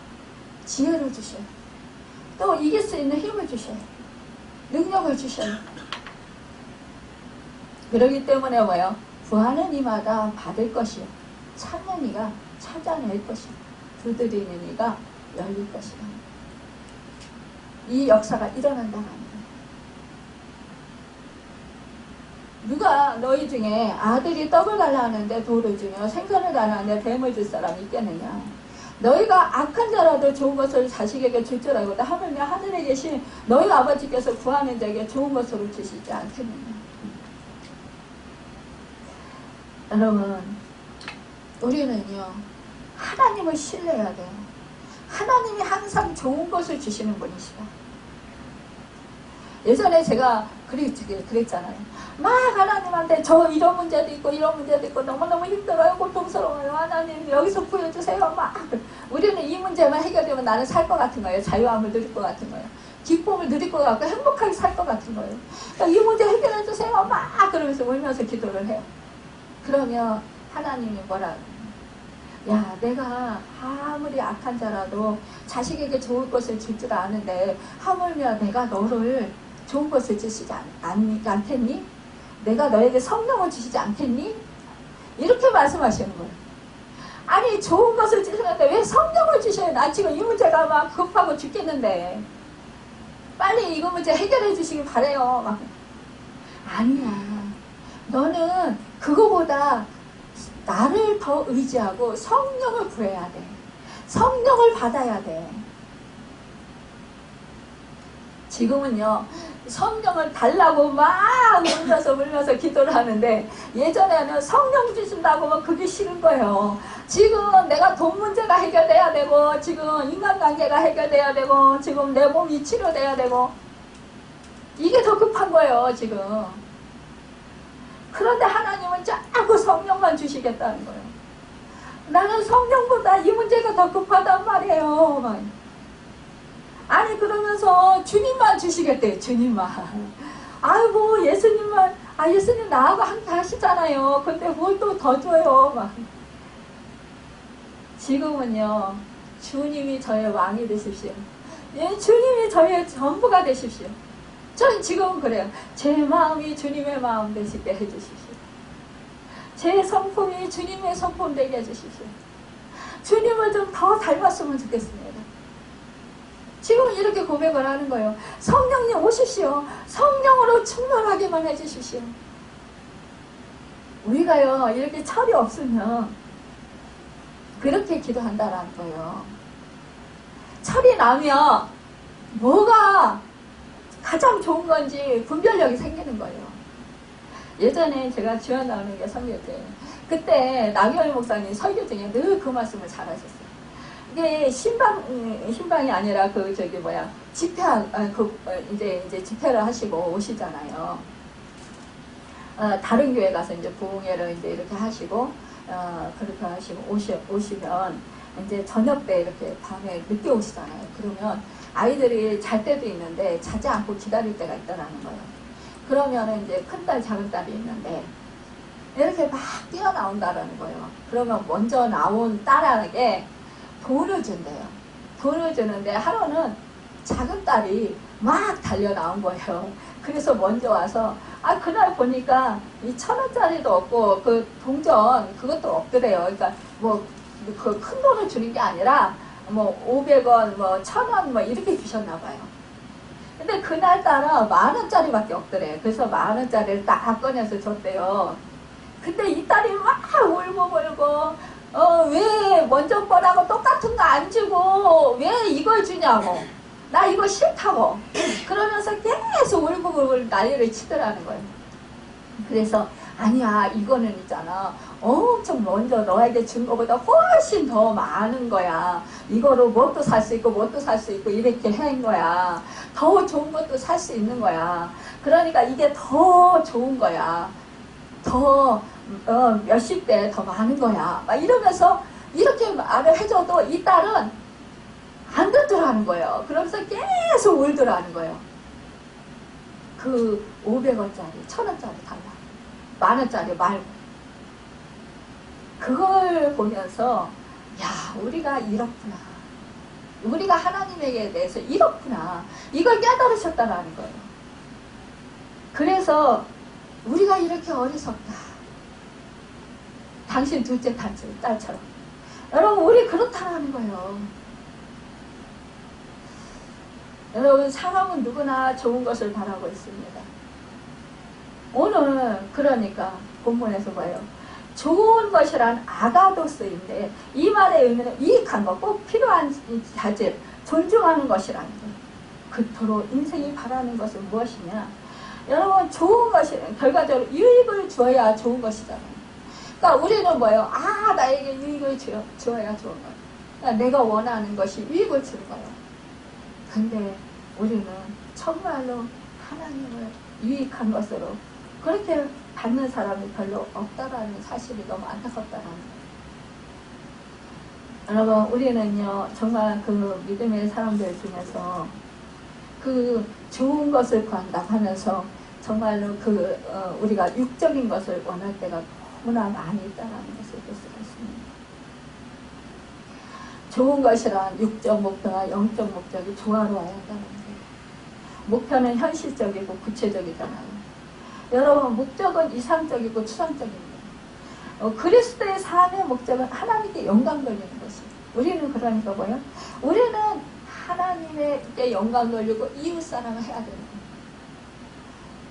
지혜를 주셔요. 또 이길 수 있는 힘을 주셔요. 능력을 주셔요. 그러기 때문에 뭐요? 구하는 이마다 받을 것이요. 찾는 이가 찾아낼 것이요. 두드리는 이가 열릴 것이다. 이 역사가 일어난다고 합니다. 누가 너희 중에 아들이 떡을 달라 하는데 돌을 주며 생선을 달라 하는데 뱀을 줄 사람이 있겠느냐? 너희가 악한 자라도 좋은 것을 자식에게 줄 줄 알고 하물며 하늘에 계신 너희 아버지께서 구하는 자에게 좋은 것으로 주시지 않겠느냐? 여러분, 우리는요, 하나님을 신뢰해야 돼요. 하나님이 항상 좋은 것을 주시는 분이시다. 예전에 제가 그랬잖아요. 막 하나님한테 저 이런 문제도 있고 이런 문제도 있고 너무너무 힘들어요. 고통스러워요. 하나님 여기서 구해주세요. 막 우리는 이 문제만 해결되면 나는 살 것 같은 거예요. 자유함을 누릴 것 같은 거예요. 기쁨을 누릴 것 같고 행복하게 살 것 같은 거예요. 이 문제 해결해주세요. 막 그러면서 울면서 기도를 해요. 그러면 하나님이 뭐라 야, 내가 아무리 악한 자라도 자식에게 좋을 것을 줄 줄 아는데 하물며 내가 너를 좋은 것을 주시지 않겠니? 내가 너에게 성령을 주시지 않겠니? 이렇게 말씀하시는 거예요. 아니 좋은 것을 주시는데 왜 성령을 주셔요? 나 지금 이 문제가 막 급하고 죽겠는데 빨리 이거 문제 해결해 주시길 바래요. 막. 아니야. 너는 그거보다 나를 더 의지하고 성령을 구해야 돼. 성령을 받아야 돼. 지금은요, 성령을 달라고 막 울면서 기도를 하는데 예전에는 성령 주신다고 하면 그게 싫은 거예요. 지금 내가 돈 문제가 해결돼야 되고 지금 인간관계가 해결돼야 되고 지금 내 몸이 치료돼야 되고 이게 더 급한 거예요, 지금. 그런데 하나님은 자꾸 성령만 주시겠다는 거예요. 나는 성령보다 이 문제가 더 급하단 말이에요. 아니 그러면서 주님만 주시겠대요. 주님만. 아이고 예수님만 예수님 나하고 함께 하시잖아요. 근데 뭘 또 더 줘요. 막. 지금은요 주님이 저의 왕이 되십시오. 예, 주님이 저의 전부가 되십시오. 전 지금 그래요. 제 마음이 주님의 마음 되시게 해주십시오. 제 성품이 주님의 성품 되게 해주십시오. 주님을 좀 더 닮았으면 좋겠습니다. 지금 이렇게 고백을 하는 거예요. 성령님 오십시오. 성령으로 충만하게만 해주십시오. 우리가요 이렇게 철이 없으면 그렇게 기도한다라는 거예요. 철이 나면 뭐가 가장 좋은 건지 분별력이 생기는 거예요. 예전에 제가 주연 나오는 게 설교제예요. 그때 나경원 목사님 설교 중에 늘 그 말씀을 잘하셨어요. 이게 신방이 아니라 집회 이제 집회를 하시고 오시잖아요. 다른 교회 가서 이제 부흥회를 이제 이렇게 하시고 그렇게 하시고 오시면 이제 저녁 때 이렇게 밤에 늦게 오시잖아요. 그러면 아이들이 잘 때도 있는데 자지 않고 기다릴 때가 있다라는 거예요. 그러면 이제 큰딸, 작은딸이 있는데 이렇게 막 뛰어나온다라는 거예요. 그러면 먼저 나온 딸에게 돈을 준대요. 돈을 주는데 하루는 작은딸이 막 달려 나온 거예요. 그래서 먼저 와서 그날 보니까 이 1,000원짜리도 없고 그 동전 그것도 없더래요. 그러니까 뭐 그 큰 돈을 주는 게 아니라 뭐 500원, 뭐 1,000원 뭐 이렇게 주셨나 봐요. 근데 그날따라 10,000원짜리밖에 없더래. 그래서 10,000원짜리를 딱 꺼내서 줬대요. 근데 이 딸이 막 울고 왜 먼저 거라고 똑같은 거 안 주고 왜 이걸 주냐고, 나 이거 싫다고 그러면서 계속 울고 난리를 치더라는 거예요. 그래서 아니야, 이거는 있잖아, 엄청 먼저 너에게 준 것보다 훨씬 더 많은 거야. 이거로 뭣도 살 수 있고 뭣도 살 수 있고 이렇게 한 거야. 더 좋은 것도 살 수 있는 거야. 그러니까 이게 더 좋은 거야. 더 몇십 배 더 많은 거야. 막 이러면서 이렇게 말을 해줘도 이 딸은 안 듣더라는 거예요. 그러면서 계속 울더라는 거예요. 그 500원짜리, 1,000원짜리 달라. 10,000원짜리 말고. 그걸 보면서 야, 우리가 이렇구나. 우리가 하나님에게 대해서 이렇구나. 이걸 깨달으셨다는 거예요. 그래서 우리가 이렇게 어리석다. 당신 둘째 딸처럼. 여러분, 우리 그렇다라는 거예요. 여러분, 사람은 누구나 좋은 것을 바라고 있습니다. 오늘 그러니까 본문에서 뭐예요? 좋은 것이란 아가도스인데 이 말의 의미는 유익한 것, 꼭 필요한 자질, 존중하는 것이라는 거예요. 그토록 인생이 바라는 것은 무엇이냐? 여러분, 좋은 것이 결과적으로 유익을 주어야 좋은 것이잖아요. 그러니까 우리는 뭐예요? 나에게 유익을 주어야 좋은 거예요. 그러니까 내가 원하는 것이 유익을 주는 거예요. 근데 우리는 정말로 하나님을 유익한 것으로 그렇게 받는 사람이 별로 없다라는 사실이 너무 안타깝다라는 거예요. 여러분, 우리는요, 정말 그 믿음의 사람들 중에서 그 좋은 것을 구한다 하면서 정말로 우리가 육적인 것을 원할 때가 너무나 많이 있다라는 것을 볼 수가 있습니다. 좋은 것이란 육적 목표와 영적 목적이 조화로워야 한다는 거예요. 목표는 현실적이고 구체적이잖아요. 여러분, 목적은 이상적이고 추상적입니다. 그리스도의 삶의 목적은 하나님께 영광 돌리는 것입니다. 우리는 그러니까 뭐예요? 우리는 하나님에게 영광 돌리고 이웃사랑을 해야 되는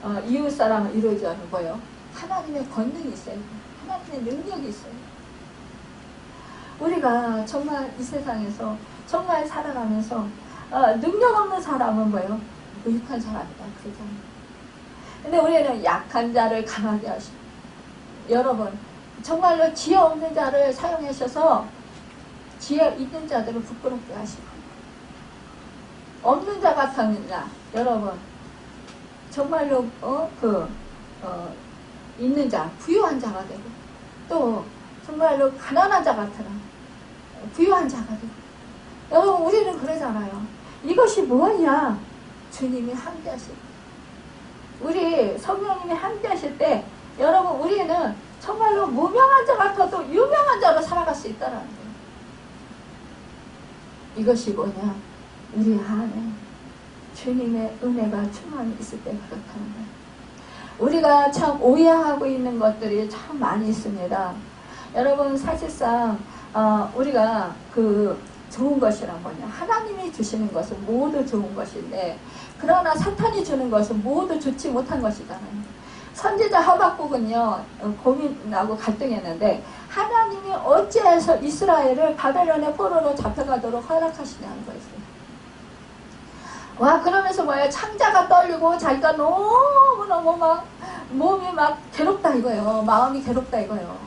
거예요. 이웃사랑을 이루어지는 뭐예요? 하나님의 권능이 있어요. 하나님의 능력이 있어요. 우리가 정말 이 세상에서 정말 살아가면서 능력 없는 사람은 뭐예요? 무익한 사람이다 그러잖아요. 근데 우리는 약한 자를 강하게 하시고, 여러분, 정말로 지혜 없는 자를 사용하셔서 지혜 있는 자들을 부끄럽게 하시고, 없는 자 같았느냐, 여러분, 정말로 있는 자, 부유한 자가 되고, 또 정말로 가난한 자 같으나 부유한 자가 되고. 여러분, 우리는 그러잖아요. 이것이 뭐냐? 주님이 함께 하실 때, 우리 성령님이 함께 하실 때, 여러분, 우리는 정말로 무명한 자 같아도 유명한 자로 살아갈 수 있다는 거예요. 이것이 뭐냐? 우리 안에 주님의 은혜가 충만히 있을 때 그렇다는 거예요. 우리가 참 오해하고 있는 것들이 참 많이 있습니다. 여러분, 사실상 우리가 좋은 것이란 뭐냐? 하나님이 주시는 것은 모두 좋은 것인데, 그러나 사탄이 주는 것은 모두 좋지 못한 것이잖아요. 선지자 하박국은요, 고민하고 갈등했는데, 하나님이 어찌해서 이스라엘을 바벨론의 포로로 잡혀가도록 허락하시냐는 거였어요. 와, 그러면서 뭐예요? 창자가 떨리고 자기가 너무너무 몸이 괴롭다 이거예요. 마음이 괴롭다 이거예요.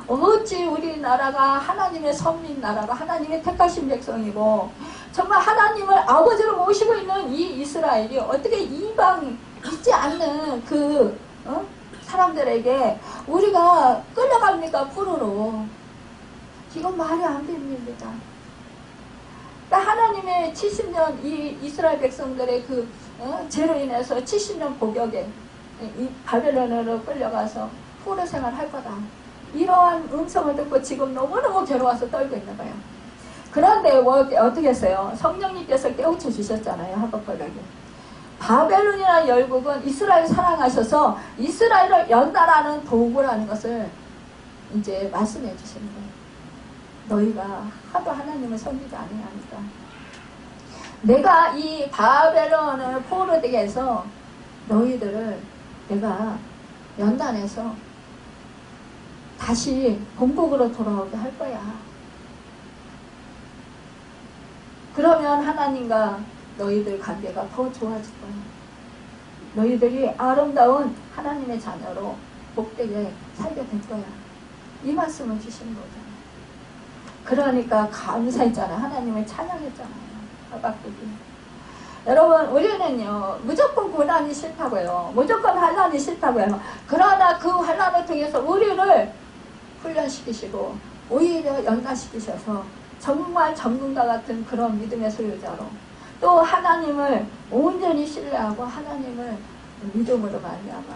어찌 우리나라가 하나님의 선민 나라가 하나님의 택하신 백성이고 정말 하나님을 아버지로 모시고 있는 이 이스라엘이 어떻게 이방 있지 않는 사람들에게 우리가 끌려갑니까? 포로로. 이건 말이 안 됩니다. 그러니까 하나님의 70년 이 이스라엘 백성들의 그 죄로 인해서 70년 복역에 이 바벨론으로 끌려가서 포로 생활할 거다. 이러한 음성을 듣고 지금 너무너무 괴로워서 떨고 있는 거예요. 그런데 어떻게 했어요? 성령님께서 깨우쳐 주셨잖아요. 하박국에게. 바벨론이라는 열국은 이스라엘을 사랑하셔서 이스라엘을 연단하는 도구라는 것을 이제 말씀해 주시는 거예요. 너희가 하도 하나님을 섬기지 아니하니까 내가 이 바벨론을 포로 되게 해서 너희들을 내가 연단해서 다시 본국으로 돌아오게 할 거야. 그러면 하나님과 너희들 관계가 더 좋아질 거야. 너희들이 아름다운 하나님의 자녀로 복되게 살게 될 거야. 이 말씀을 주시는 거잖아요. 그러니까 감사했잖아요. 하나님을 찬양했잖아요. 하박국이. 여러분, 우리는요, 무조건 고난이 싫다고요. 무조건 환난이 싫다고요. 그러나 그 환난을 통해서 우리를 훈련시키시고 오히려 연단시키셔서 정말 전문가 같은 그런 믿음의 소유자로 또 하나님을 온전히 신뢰하고 하나님을 믿음으로 말미암아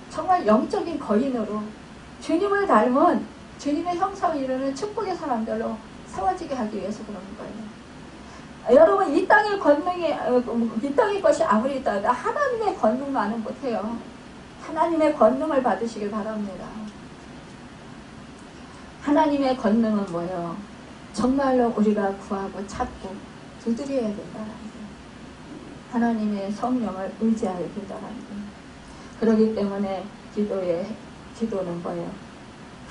정말 영적인 거인으로 주님을 닮은 주님의 형상을 이루는 축복의 사람들로 세워지게 하기 위해서 그러는 거예요. 여러분, 이 땅의 권능이 이 땅의 것이 아무리 있다도 하나님의 권능만은 못해요. 하나님의 권능을 받으시길 바랍니다. 하나님의 권능은 뭐예요? 정말로 우리가 구하고 찾고 두드려야 된다는 거예요. 하나님의 성령을 의지해야 된다는 거예요. 그렇기 때문에 기도는 뭐예요?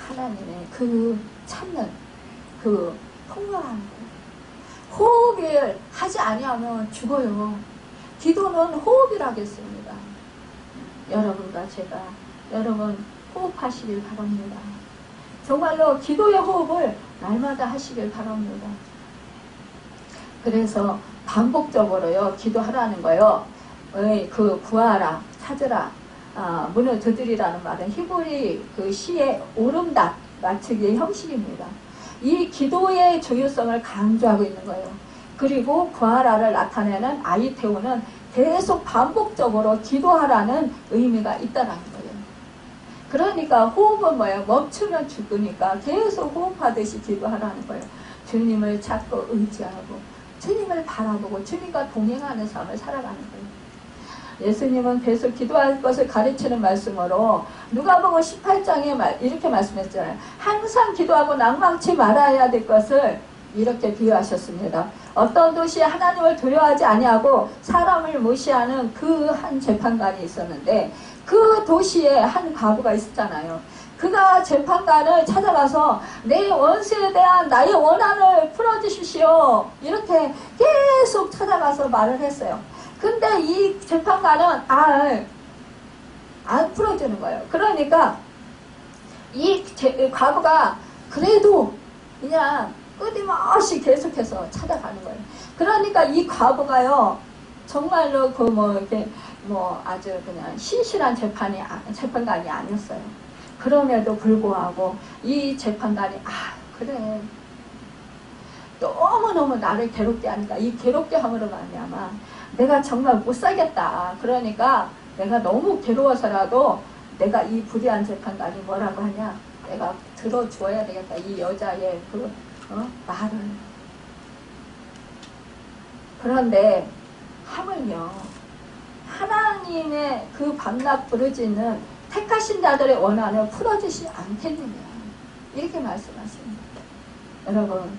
하나님의 그 찾는 그 통로라는 거예요. 호흡을 하지 아니하면 죽어요. 기도는 호흡이라겠습니다. 여러분과 제가 여러분 호흡하시길 바랍니다. 정말로 기도의 호흡을 날마다 하시길 바랍니다. 그래서 반복적으로요 기도하라는 거요. 그 구하라, 찾으라, 문을 두드리라는 말은 히브리 그 시의 오름답 맞추기의 형식입니다. 이 기도의 중요성을 강조하고 있는 거예요. 그리고 구하라를 나타내는 아이테오는 계속 반복적으로 기도하라는 의미가 있다는 거예요. 그러니까 호흡은 뭐예요? 멈추면 죽으니까 계속 호흡하듯이 기도하라는 거예요. 주님을 찾고 의지하고 주님을 바라보고 주님과 동행하는 삶을 살아가는 거예요. 예수님은 계속 기도할 것을 가르치는 말씀으로 누가복음 18장에 이렇게 말씀했잖아요. 항상 기도하고 낭망치 말아야 될 것을 이렇게 비유하셨습니다. 어떤 도시에 하나님을 두려워하지 아니하고 사람을 무시하는 그 한 재판관이 있었는데 그 도시에 한 과부가 있었잖아요. 그가 재판관을 찾아가서 내 원수에 대한 나의 원한을 풀어주십시오. 이렇게 계속 찾아가서 말을 했어요. 근데 이 재판관은 안 풀어주는 거예요. 그러니까 이 과부가 그래도 그냥 끊임없이 계속해서 찾아가는 거예요. 그러니까 이 과부가요, 정말로 이렇게 아주 그냥 신실한 재판관이 아니었어요. 그럼에도 불구하고 이 재판관이 그래, 너무너무 나를 괴롭게 하니까 이 괴롭게 함으로 말미암아 내가 정말 못 살겠다. 그러니까 내가 너무 괴로워서라도 내가 이 불의한 재판관이 뭐라고 하냐, 내가 들어주어야 되겠다. 이 여자의 말을. 그런데 하물며 하나님의 그 밤낮 부르짖는 택하신 자들의 원한을 풀어주시지 않겠느냐, 이렇게 말씀하십니다. 여러분,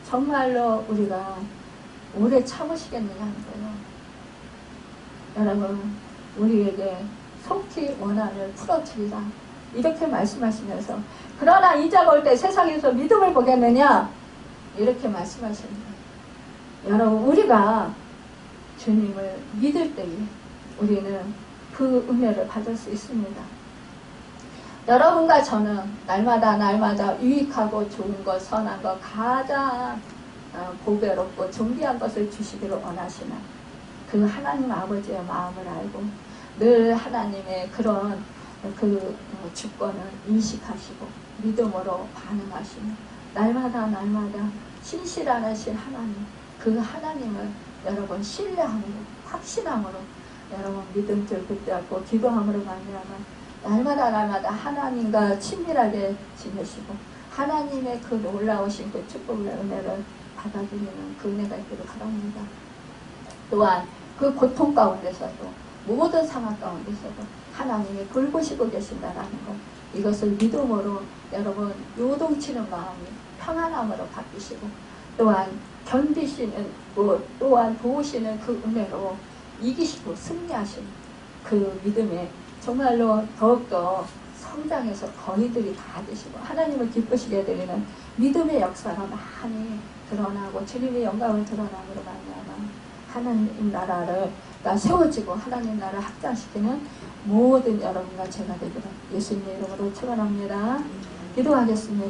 정말로 우리가 오래 참으시겠느냐 하는 거예요. 여러분, 우리에게 속히 원한을 풀어주리라, 이렇게 말씀하시면서, 그러나 이자가 올 때 세상에서 믿음을 보겠느냐, 이렇게 말씀하십니다. 여러분, 우리가 주님을 믿을 때에 우리는 그 은혜를 받을 수 있습니다. 여러분과 저는 날마다 유익하고 좋은 것, 선한 것, 가장 보배롭고 존귀한 것을 주시기를 원하시는 그 하나님 아버지의 마음을 알고 늘 하나님의 그런 그 주권을 인식하시고 믿음으로 반응하시는 날마다 신실하신 하나님, 그 하나님을 여러분 신뢰함으로, 확신함으로, 여러분 믿음을 붙잡고 기도함으로 말미암아 날마다 하나님과 친밀하게 지내시고 하나님의 그 놀라우신 그 축복의 은혜를 받아들이는 그 은혜가 있기를 바랍니다. 또한 그 고통 가운데서도, 모든 상황 가운데서도 하나님이 돌보시고 계신다라는 것, 이것을 믿음으로 여러분 요동치는 마음이 평안함으로 바뀌시고, 또한 견디시는, 또한 도우시는 그 은혜로 이기시고 승리하시는 그 믿음에 정말로 더욱더 성장해서 거의들이 다 되시고 하나님을 기쁘시게 되는 믿음의 역사가 많이 드러나고 주님의 영광을 드러남으로 말미암아 하나님 나라를 세워지고 하나님 나라를 확장시키는 모든 여러분과 제가 되기를 예수님의 이름으로 축원합니다. 기도하겠습니다.